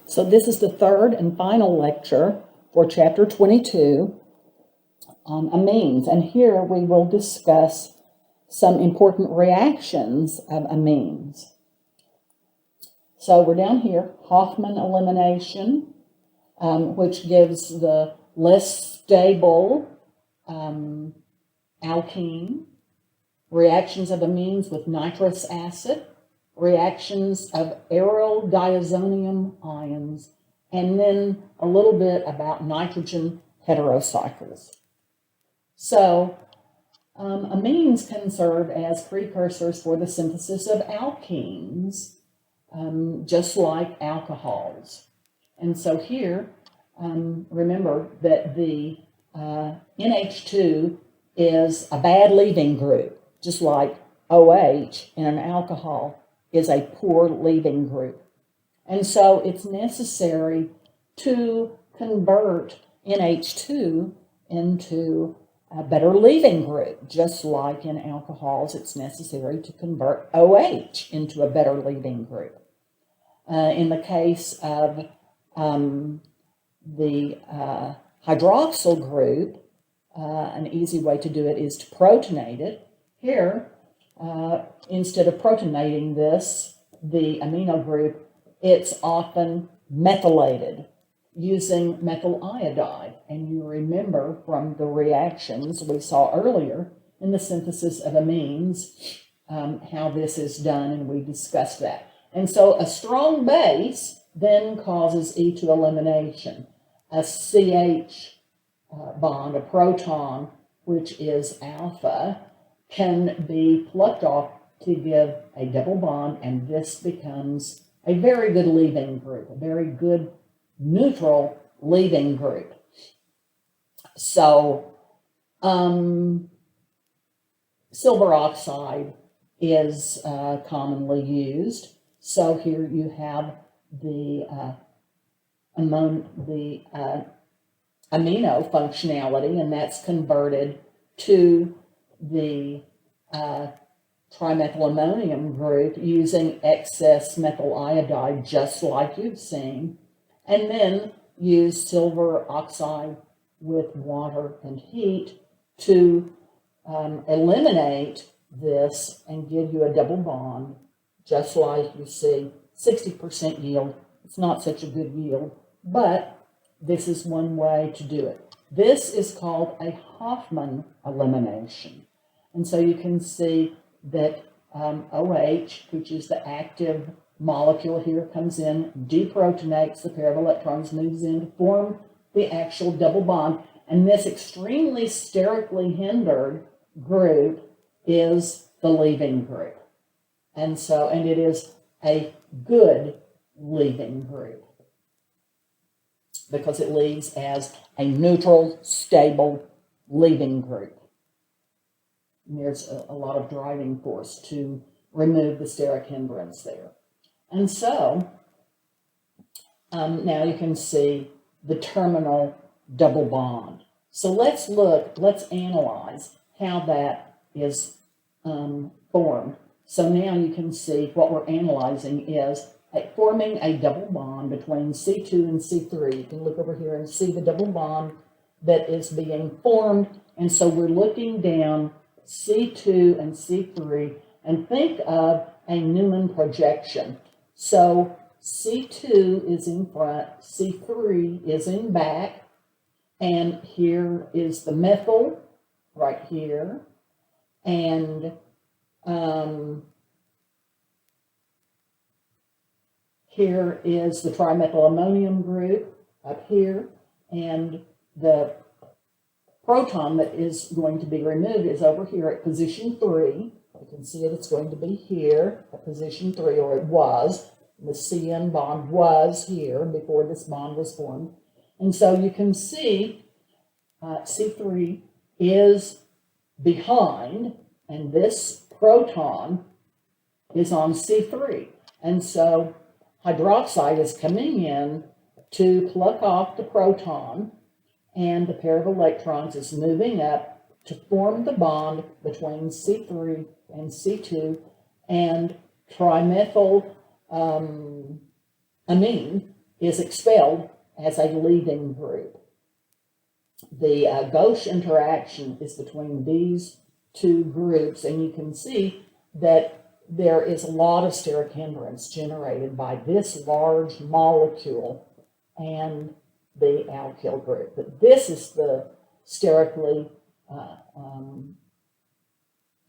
So this is the third and final lecture for Chapter 22 on amines, and here we will discuss some important reactions of amines. So we're down here, Hoffman elimination, which gives the less stable alkene, reactions of amines with nitrous acid, reactions of aryl diazonium ions, and then a little bit about nitrogen heterocycles. So amines can serve as precursors for the synthesis of alkenes, just like alcohols. And so here, remember that the NH2 is a bad leaving group, just like OH in an alcohol is a poor leaving group. And so it's necessary to convert NH2 into a better leaving group, just like in alcohols it's necessary to convert OH into a better leaving group. In the case of the hydroxyl group, an easy way to do it is to protonate it. Here, instead of protonating this, the amino group, it's often methylated using methyl iodide. And you remember from the reactions we saw earlier in the synthesis of amines, how this is done, and we discussed that. And so a strong base then causes E2 elimination. A CH bond, a proton, which is alpha, can be plucked off to give a double bond, and this becomes a very good leaving group, a very good neutral leaving group. So silver oxide is commonly used. So here you have the amino functionality, and that's converted to the trimethylammonium group using excess methyl iodide, just like you've seen, and then use silver oxide with water and heat to eliminate this and give you a double bond, just like you see 60% yield. It's not such a good yield, but this is one way to do it. This is called a Hoffman elimination. And so you can see that OH, which is the active molecule here, comes in, deprotonates, the pair of electrons moves in to form the actual double bond. And this extremely sterically hindered group is the leaving group. And it is a good leaving group because it leaves as a neutral, stable leaving group. And there's a lot of driving force to remove the steric hindrance there. And so now you can see the terminal double bond. So let's analyze how that is formed. So now you can see what we're analyzing is forming a double bond between C2 and C3. You can look over here and see the double bond that is being formed. And so we're looking down C2 and C3 and think of a Newman projection. So C2 is in front, C3 is in back, and here is the methyl right here, and here is the trimethylammonium group up here, and the proton that is going to be removed is over here at position 3. You can see it, it's going to be here at position 3, or it was. The CN bond was here before this bond was formed. And so you can see C3 is behind, and this proton is on C3. And so hydroxide is coming in to pluck off the proton, and the pair of electrons is moving up to form the bond between C3 and C2, and trimethyl amine is expelled as a leaving group. The gauche interaction is between these two groups, and you can see that there is a lot of steric hindrance generated by this large molecule and the alkyl group. But this is the sterically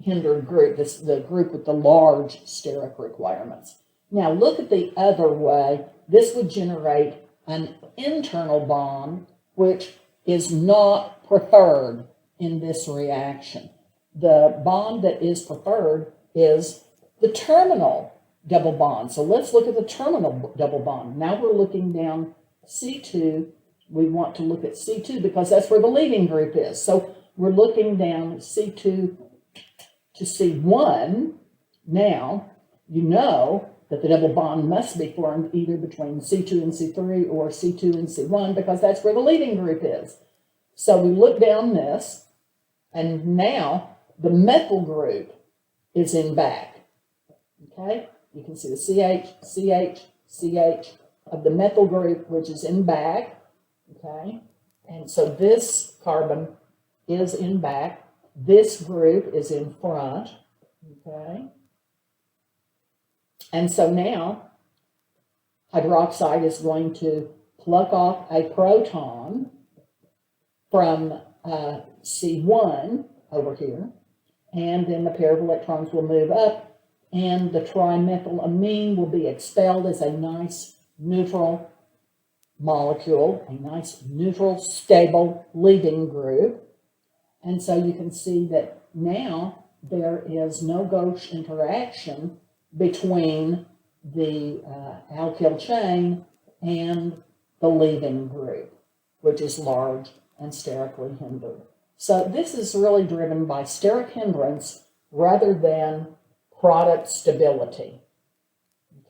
hindered group, the group with the large steric requirements. Now look at the other way. This would generate an internal bond, which is not preferred in this reaction. The bond that is preferred is the terminal double bond. So let's look at the terminal double bond. Now we're looking down C2. We want to look at C2 because that's where the leaving group is. So we're looking down C2 to C1. Now, you know that the double bond must be formed either between C2 and C3 or C2 and C1 because that's where the leaving group is. So we look down this, and now the methyl group is in back. Okay? You can see the CH, CH, CH of the methyl group, which is in back. Okay? And so this carbon is in back. This group is in front. Okay? And so now hydroxide is going to pluck off a proton from C1 over here, and then the pair of electrons will move up, and the trimethylamine will be expelled as a nice neutral molecule, a nice neutral stable leaving group. And so you can see that now there is no gauche interaction between the alkyl chain and the leaving group, which is large and sterically hindered. So this is really driven by steric hindrance rather than product stability.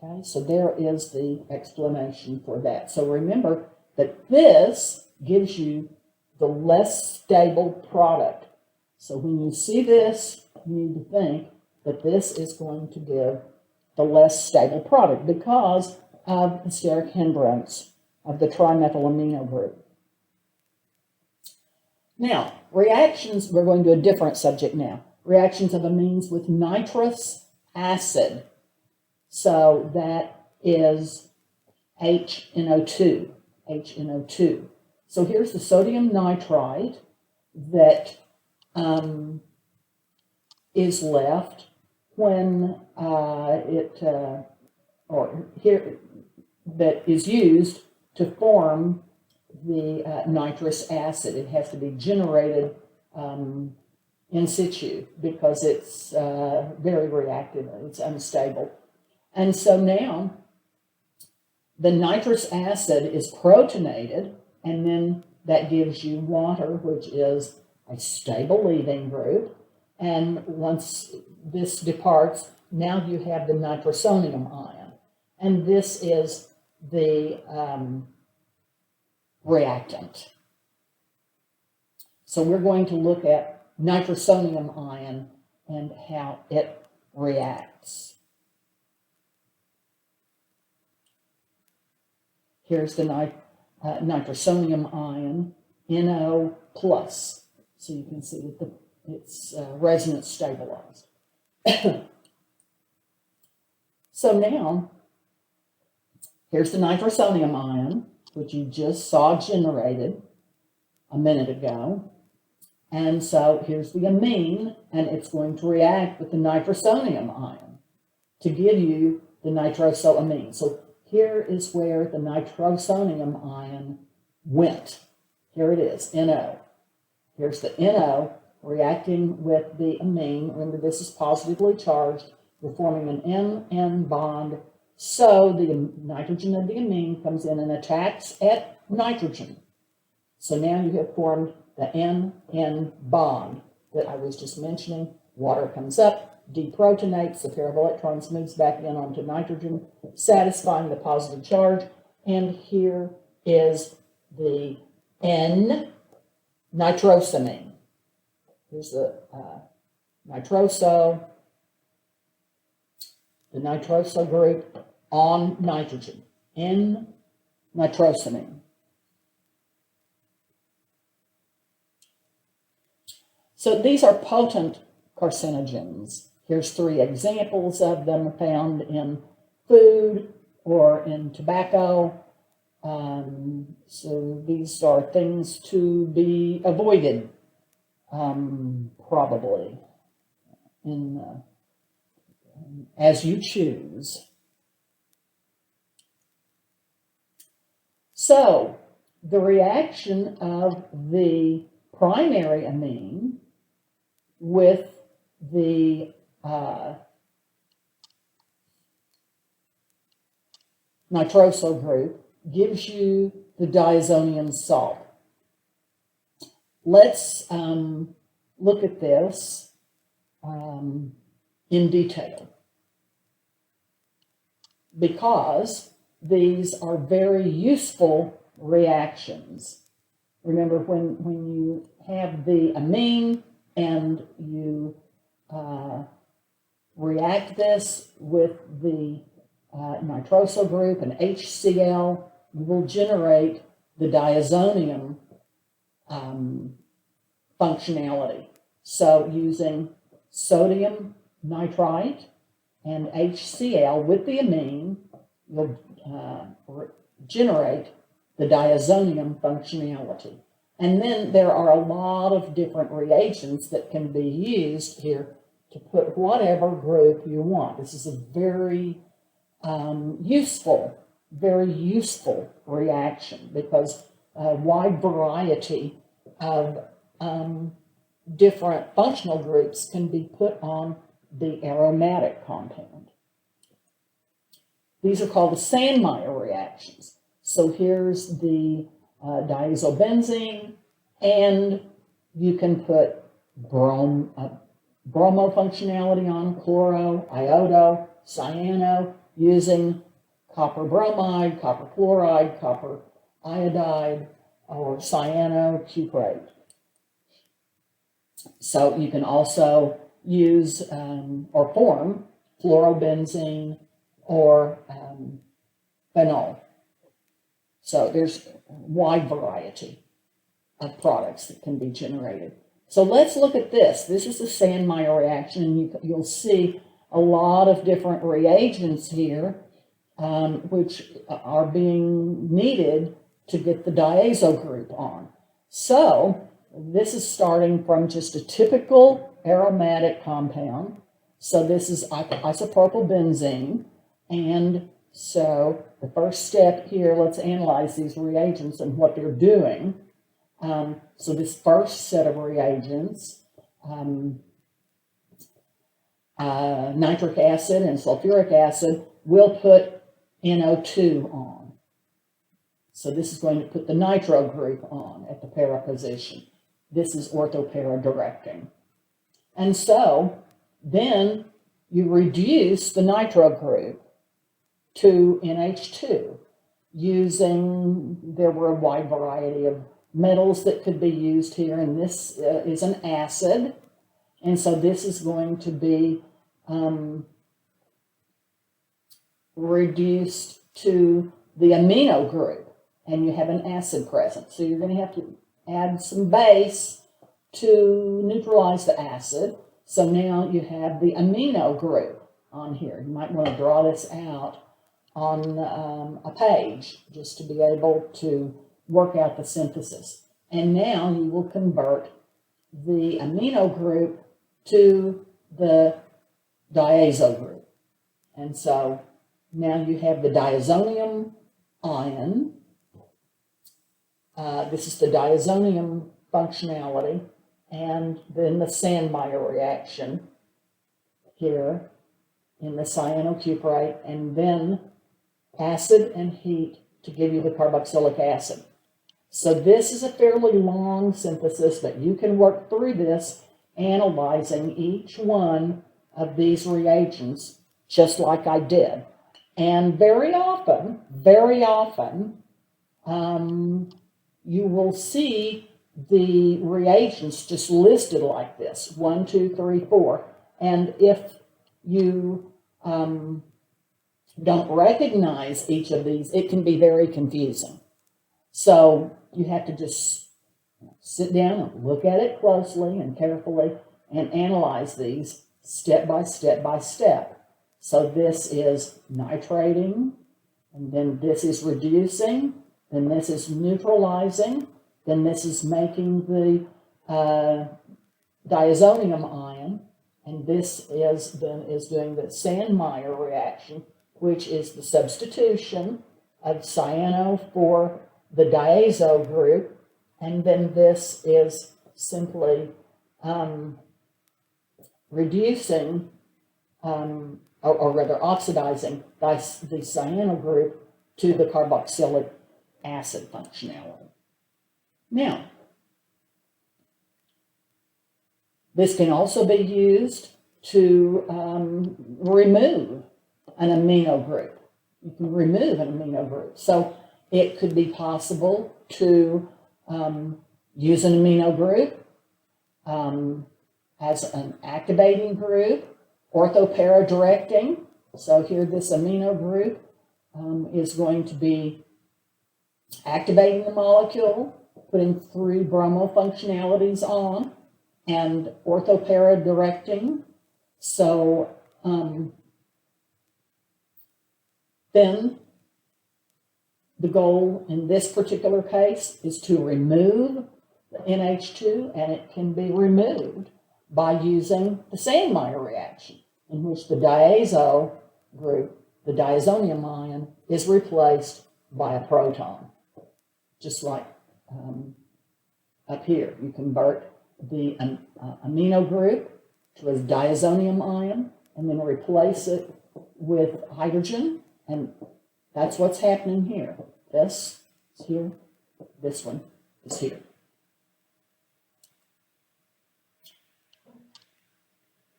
Okay, so there is the explanation for that. So remember that this gives you the less stable product. So when you see this, you need to think that this is going to give the less stable product because of the steric hindrance of the trimethylamino group. Now, reactions, we're going to a different subject now. Reactions of amines with nitrous acid. So that is HNO2, HNO2. So here's the sodium nitrite that is left when that is used to form the nitrous acid. It has to be generated in situ because it's very reactive, it's unstable. And so now the nitrous acid is protonated, and then that gives you water, which is a stable leaving group. And once this departs, now you have the nitrosonium ion. And this is the reactant. So we're going to look at nitrosonium ion and how it reacts. Here's the nitrosonium ion, NO+. So you can see that it's resonance stabilized. So now, here's the nitrosonium ion, which you just saw generated a minute ago. And so here's the amine, and it's going to react with the nitrosonium ion to give you the nitrosoamine. So here is where the nitrosonium ion went. Here it is, NO. Here's the NO reacting with the amine. Remember, this is positively charged. We're forming an N-N bond. So the nitrogen of the amine comes in and attacks at nitrogen. So now you have formed the N-N bond that I was just mentioning. Water comes up, deprotonates, the pair of electrons moves back in onto nitrogen, satisfying the positive charge. And here is the N-nitrosamine. Here's the nitroso group on nitrogen. nitrosamine. So these are potent carcinogens. Here's 3 examples of them found in food or in tobacco. So these are things to be avoided, probably, as you choose. So the reaction of the primary amine with the nitrosyl group gives you the diazonium salt. Let's look at this in detail, because these are very useful reactions. Remember, when you have the amine and you react this with the nitrosyl group and HCl, you will generate the diazonium functionality. So using sodium nitrite and HCl with the amine, you'll generate the diazonium functionality. And then there are a lot of different reagents that can be used here to put whatever group you want. This is a very useful reaction, because a wide variety of different functional groups can be put on the aromatic compound. These are called the Sandmeyer reactions. So here's the diazobenzene, and you can put bromo functionality on, chloro, iodo, cyano, using copper bromide, copper chloride, copper iodide, or cyanocuprate. So you can also use or form fluorobenzene or phenol. So there's a wide variety of products that can be generated. So let's look at this. This is the Sandmeyer reaction, and you'll see a lot of different reagents here, which are being needed to get the diazo group on. So this is starting from just a typical aromatic compound. So this is isopropyl benzene. And so the first step here, let's analyze these reagents and what they're doing. So this first set of reagents, nitric acid and sulfuric acid, will put NO2 on. So this is going to put the nitro group on at the para position. This is orthopara directing. And so then you reduce the nitro group to NH2 using, there were a wide variety of metals that could be used here, and this is an acid, and so this is going to be reduced to the amino group, and you have an acid present. So you're going to have to add some base to neutralize the acid. So now you have the amino group on here. You might want to draw this out on a page just to be able to work out the synthesis. And now you will convert the amino group to the diazo group. And so now you have the diazonium ion. This is the diazonium functionality. And then the Sandmeyer reaction here in the cyanocuprate, and then acid and heat to give you the carboxylic acid. So this is a fairly long synthesis, but you can work through this analyzing each one of these reagents just like I did. And very often, you will see the reagents just listed like this, 1, 2, 3, 4. And if you don't recognize each of these, it can be very confusing. So you have to just sit down and look at it closely and carefully and analyze these step by step by step. So this is nitrating, and then this is reducing, then this is neutralizing, then this is making the diazonium ion, and this is doing the Sandmeyer reaction, which is the substitution of cyano for the diazo group, and then this is simply reducing, or rather oxidizing the cyano group to the carboxylic acid functionality. Now, this can also be used to remove an amino group. You can remove an amino group. So it could be possible to use an amino group as an activating group, orthopara-directing. So here this amino group is going to be activating the molecule, putting 3 bromo functionalities on, and orthopara-directing. So then the goal in this particular case is to remove the NH2, and it can be removed by using the Sandmeyer reaction, in which the diazo group, the diazonium ion, is replaced by a proton. Just like up here, you convert the amino group to a diazonium ion and then replace it with hydrogen, and that's what's happening here. This is here, this one is here.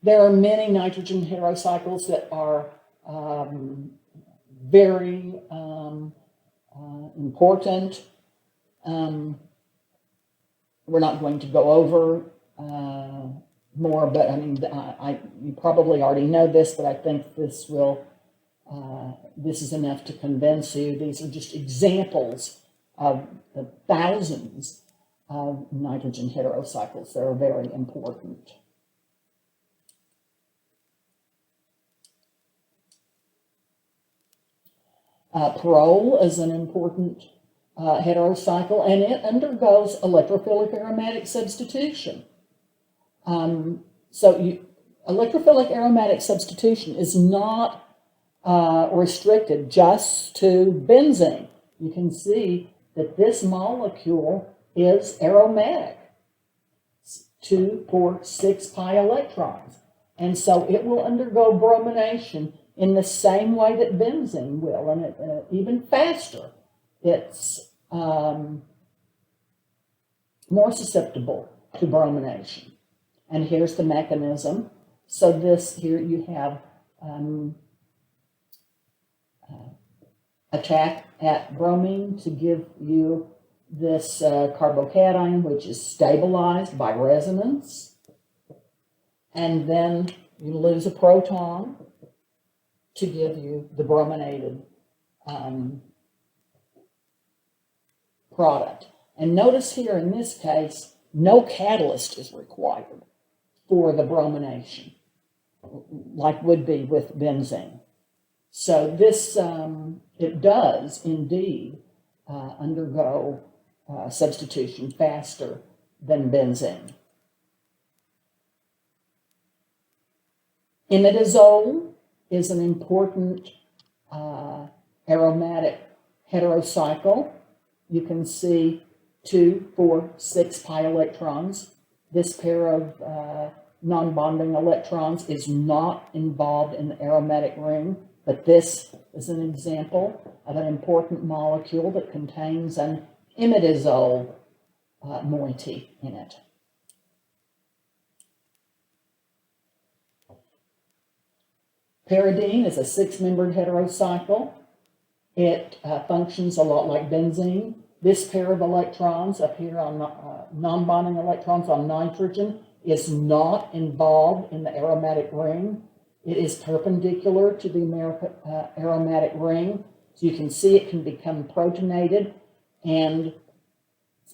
There are many nitrogen heterocycles that are very important. We're not going to go over more, but I mean, you probably already know this, but I think this will, this is enough to convince you. These are just examples of the thousands of nitrogen heterocycles that are very important. Perol is an important heterocycle, and it undergoes electrophilic aromatic substitution. Electrophilic aromatic substitution is not restricted just to benzene. You can see that this molecule is aromatic, 2 for 6 pi electrons. And so it will undergo bromination in the same way that benzene will, and even faster. It's more susceptible to bromination. And here's the mechanism. So this here you have attack at bromine to give you this carbocation, which is stabilized by resonance. And then you lose a proton to give you the brominated product. And notice here in this case, no catalyst is required for the bromination, like would be with benzene. So this, it does indeed undergo substitution faster than benzene. Imidazole is an important aromatic heterocycle. You can see 2, 4, 6 pi electrons. This pair of non-bonding electrons is not involved in the aromatic ring, but this is an example of an important molecule that contains an imidazole moiety in it. Pyridine is a 6-membered heterocycle. It functions a lot like benzene. This pair of electrons up here on non-bonding electrons on nitrogen is not involved in the aromatic ring. It is perpendicular to the aromatic ring. So you can see it can become protonated, and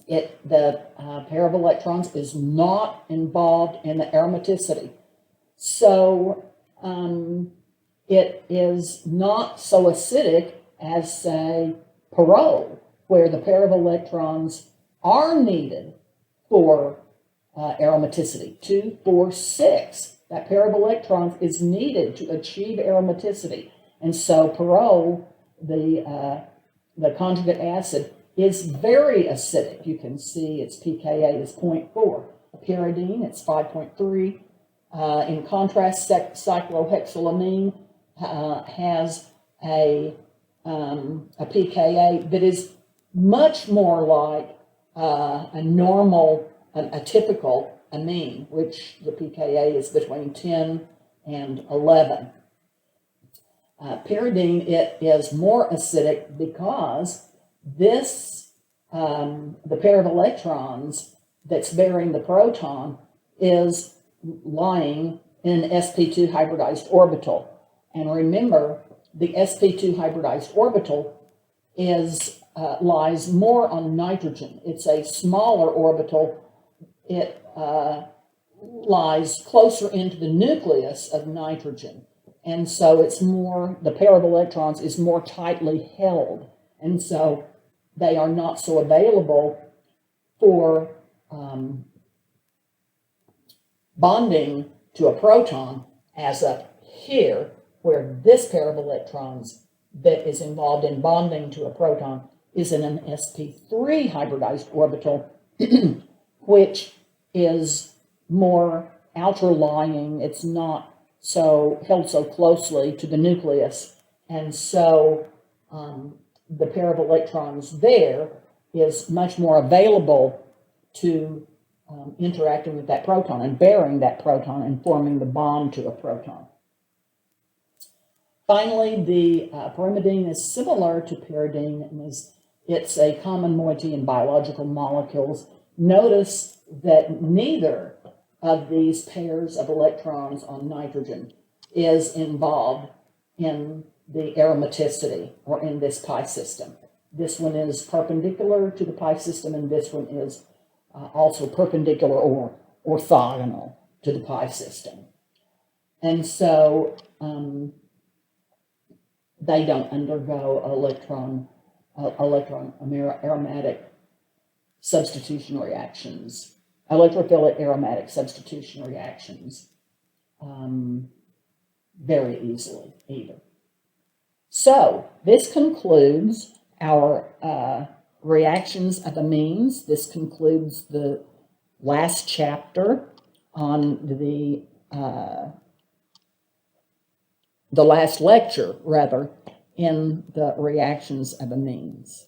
the pair of electrons is not involved in the aromaticity. So it is not so acidic as, say, parole, where the pair of electrons are needed for aromaticity. 2, 4, 6. That pair of electrons is needed to achieve aromaticity. And so parole, the conjugate acid, is very acidic. You can see its pKa is 0.4. Pyridine, it's 5.3. In contrast, cyclohexylamine has a pKa that is much more like a normal, a typical amine, which the pKa is between 10 and 11. Pyridine, it is more acidic because this, the pair of electrons that's bearing the proton is lying in an sp2 hybridized orbital. And remember, the sp2 hybridized orbital is lies more on nitrogen. It's a smaller orbital. It lies closer into the nucleus of nitrogen. And so it's more, the pair of electrons is more tightly held. And so they are not so available for bonding to a proton as up here, where this pair of electrons that is involved in bonding to a proton is in an sp3 hybridized orbital, which is more outer-lying. It's not so held so closely to the nucleus, and so the pair of electrons there is much more available to interacting with that proton and bearing that proton and forming the bond to a proton. Finally, the pyrimidine is similar to pyridine, and it's a common moiety in biological molecules. Notice that neither of these pairs of electrons on nitrogen is involved in the aromaticity or in this pi system. This one is perpendicular to the pi system, and this one is also perpendicular or orthogonal to the pi system. And so they don't undergo electron aromatic substitution reactions, electrophilic aromatic substitution reactions very easily either. So this concludes our reactions of amines. This concludes the last chapter on the last lecture, rather, in the reactions of amines.